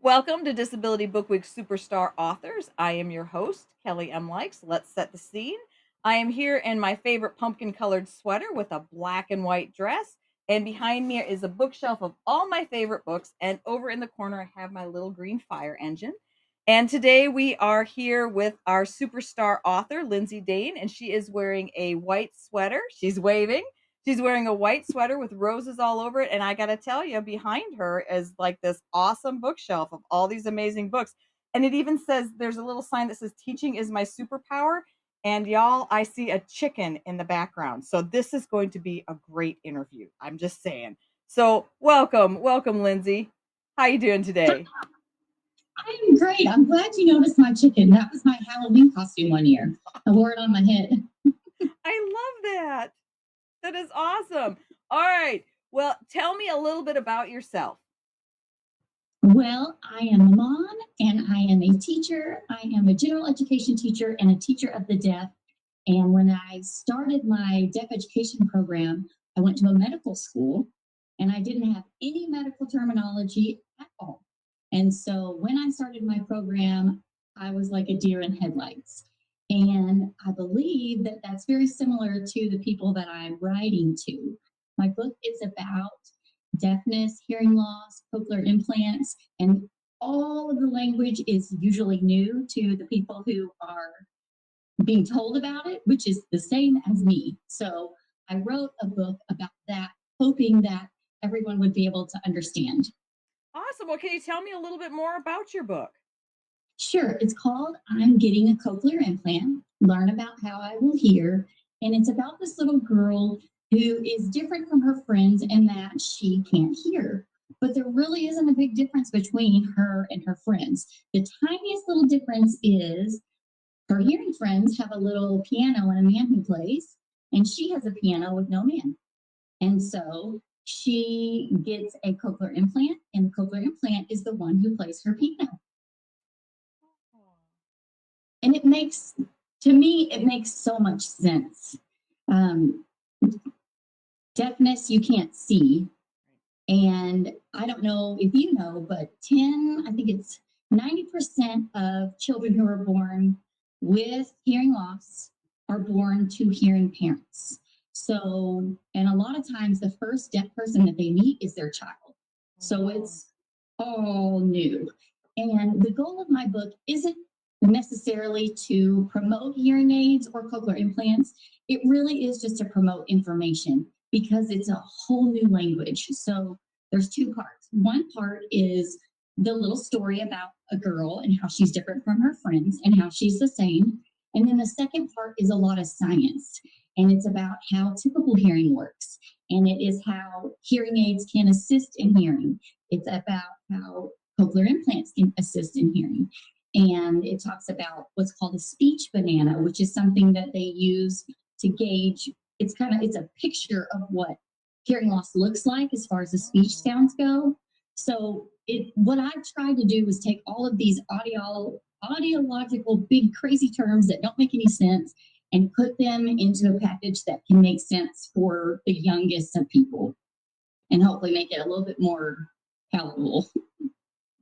Welcome to Disability Book Week Superstar Authors. I am your host, Kelly M. Likes. Let's set the scene. I am here in my favorite pumpkin colored sweater with a black and white dress. And behind me is a bookshelf of all my favorite books. And over in the corner, I have my little green fire engine. And today we are here with our superstar author, Lindsay Dain, and she is wearing a white sweater. She's waving. She's wearing a white sweater with roses all over it. And I got to tell you, behind her is like this awesome bookshelf of all these amazing books. And it even says there's a little sign that says, "Teaching is my superpower." And y'all, I see a chicken in the background. So this is going to be a great interview. I'm just saying. So welcome, Lindsay. How you doing today? I'm great. I'm glad you noticed my chicken. That was my Halloween costume one year. I wore it on my head. I love that. That is awesome. All right. Well, tell me a little bit about yourself. Well, I am a mom and I am a teacher. I am a general education teacher and a teacher of the deaf. And when I started my deaf education program, I went to a medical school and I didn't have any medical terminology at all. And so when I started my program, I was like a deer in headlights. And I believe that that's very similar to the people that I'm writing to. My book is about deafness, hearing loss, cochlear implants, and all of the language is usually new to the people who are being told about it, which is the same as me. So I wrote a book about that, hoping that everyone would be able to understand. Awesome. Well, can you tell me a little bit more about your book? Sure, it's called I'm Getting a Cochlear Implant, Learn About How I Will Hear. And it's about this little girl who is different from her friends in that she can't hear. But there really isn't a big difference between her and her friends. The tiniest little difference is her hearing friends have a little piano and a man who plays, and she has a piano with no man. And so she gets a cochlear implant, and the cochlear implant is the one who plays her piano. And it makes, to me, it makes so much sense. Um, Deafness, you can't see. And I don't know if you know, but I think it's 90% of children who are born with hearing loss are born to hearing parents. So, and a lot of times the first deaf person that they meet is their child. So it's all new. And the goal of my book isn't necessarily to promote hearing aids or cochlear implants. It really is just to promote information because it's a whole new language. So there's two parts. One part is the little story about a girl and how she's different from her friends and how she's the same. And then the second part is a lot of science, and it's about how typical hearing works. And it is how hearing aids can assist in hearing. It's about how cochlear implants can assist in hearing. And it talks about what's called a speech banana, which is something that they use to gauge. It's a picture of what hearing loss looks like as far as the speech sounds go. So what I tried to do was take all of these audiological big crazy terms that don't make any sense and put them into a package that can make sense for the youngest of people and hopefully make it a little bit more palatable.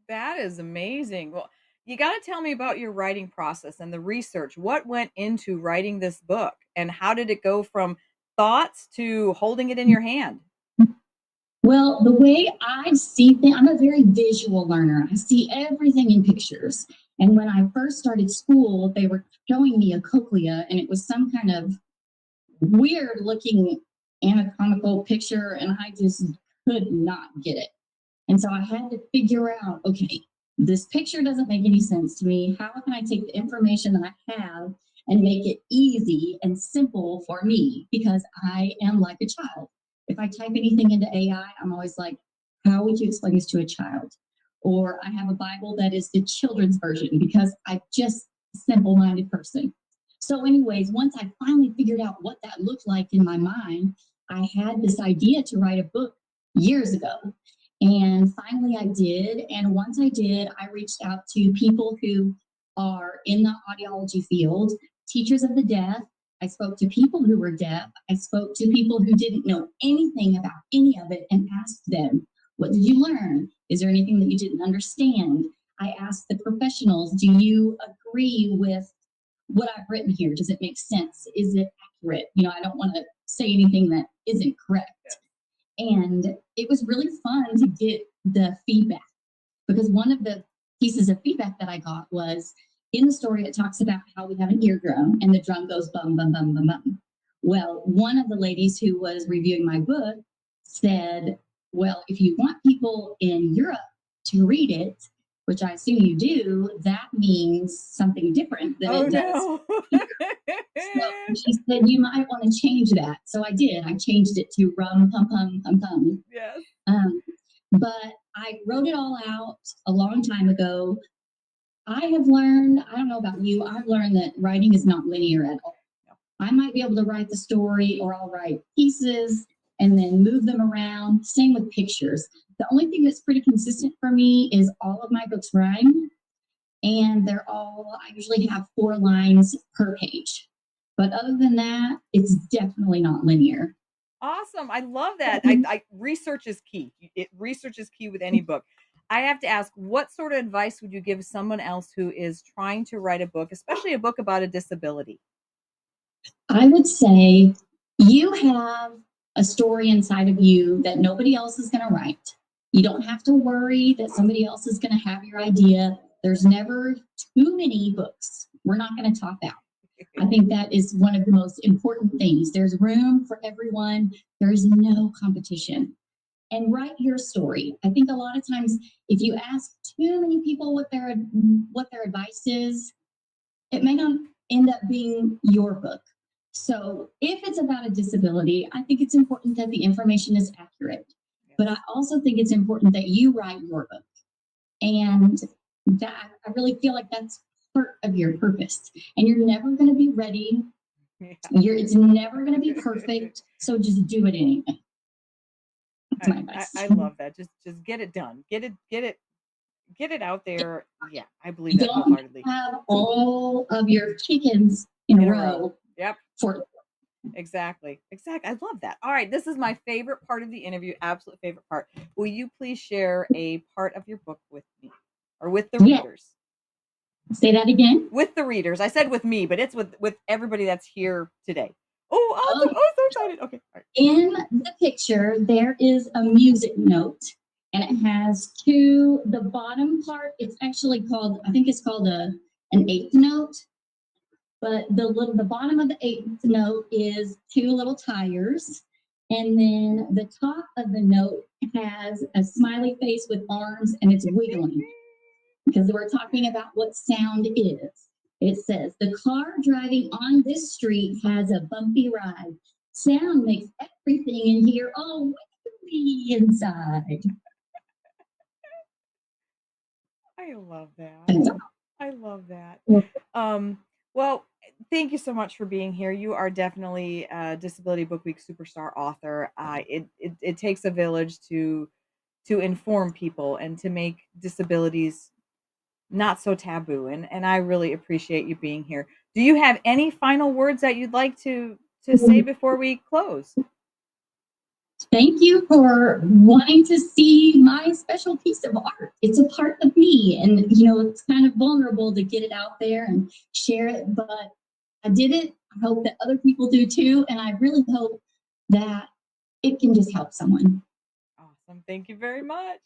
That is amazing. Well, you got to tell me about your writing process and the research. What went into writing this book, and how did it go from thoughts to holding it in your hand? Well, the way I see things, I'm a very visual learner. I see everything in pictures. And when I first started school, they were showing me a cochlea, and it was some kind of weird looking anatomical picture, and I just could not get it. And so I had to figure out, okay, this picture doesn't make any sense to me. How can I take the information that I have and make it easy and simple for me? Because I am like a child. If I type anything into AI, I'm always like, how would you explain this to a child? Or I have a Bible that is the children's version because I'm just a simple minded person. So, anyways, once I finally figured out what that looked like in my mind, I had this idea to write a book years ago. And finally, I did. And once I did, I reached out to people who are in the audiology field, teachers of the deaf. I spoke to people who were deaf. I spoke to people who didn't know anything about any of it and asked them, what did you learn? Is there anything that you didn't understand? I asked the professionals, do you agree with what I've written here? Does it make sense? Is it accurate? I don't want to say anything that isn't correct. And it was really fun to get the feedback, because one of the pieces of feedback that I got was, in the story, it talks about how we have an eardrum and the drum goes bum, bum, bum, bum, bum. Well, one of the ladies who was reviewing my book said, well, if you want people in Europe to read it, which I assume you do, that means something different than it does. No. So she said, you might want to change that. So I did. I changed it to rum, pum, pum, pum, pum. Yes. But I wrote it all out a long time ago. I have learned, I don't know about you, I've learned that writing is not linear at all. No. I might be able to write the story, or I'll write pieces and then move them around. Same with pictures. The only thing that's pretty consistent for me is all of my books rhyme, and I usually have 4 lines per page. But other than that, it's definitely not linear. Awesome. I love that. Research is key. Research is key with any book. I have to ask, what sort of advice would you give someone else who is trying to write a book, especially a book about a disability? I would say you have a story inside of you that nobody else is going to write. You don't have to worry that somebody else is going to have your idea. There's never too many books. We're not going to top out. I think that is one of the most important things. There's room for everyone. There's no competition. And write your story. I think a lot of times, if you ask too many people what their advice is, it may not end up being your book. So if it's about a disability, I think it's important that the information is accurate. But I also think it's important that you write your book. And that, I really feel like that's part of your purpose. And you're never going to be ready. It's never going to be perfect. So just do it anyway. That's my advice. I love that. Just get it done. Get it out there. Yeah, I believe that wholeheartedly. Have all of your chickens in a row. Yep. Exactly. I love that. All right, this is my favorite part of the interview. Absolute favorite part. Will you please share a part of your book with me, or with the readers? Say that again. With the readers. I said with me, but it's with everybody that's here today. Oh, awesome. Oh, so excited. Okay. All right. In the picture, there is a music note, and it has the bottom part, it's actually called, I think it's called an 8th note. But the bottom of the 8th note is 2 little tires. And then the top of the note has a smiley face with arms, and it's wiggling. Because we're talking about what sound is. It says, the car driving on this street has a bumpy ride. Sound makes everything in here all wiggly inside. I love that. I love that. Well, thank you so much for being here. You are definitely a Disability Book Week superstar author. It takes a village to inform people and to make disabilities not so taboo. And I really appreciate you being here. Do you have any final words that you'd like to say before we close? Thank you for wanting to see my special piece of art. It's a part of me, and it's kind of vulnerable to get it out there and share it, but I did it. I hope that other people do too, and I really hope that it can just help someone. Awesome. Thank you very much.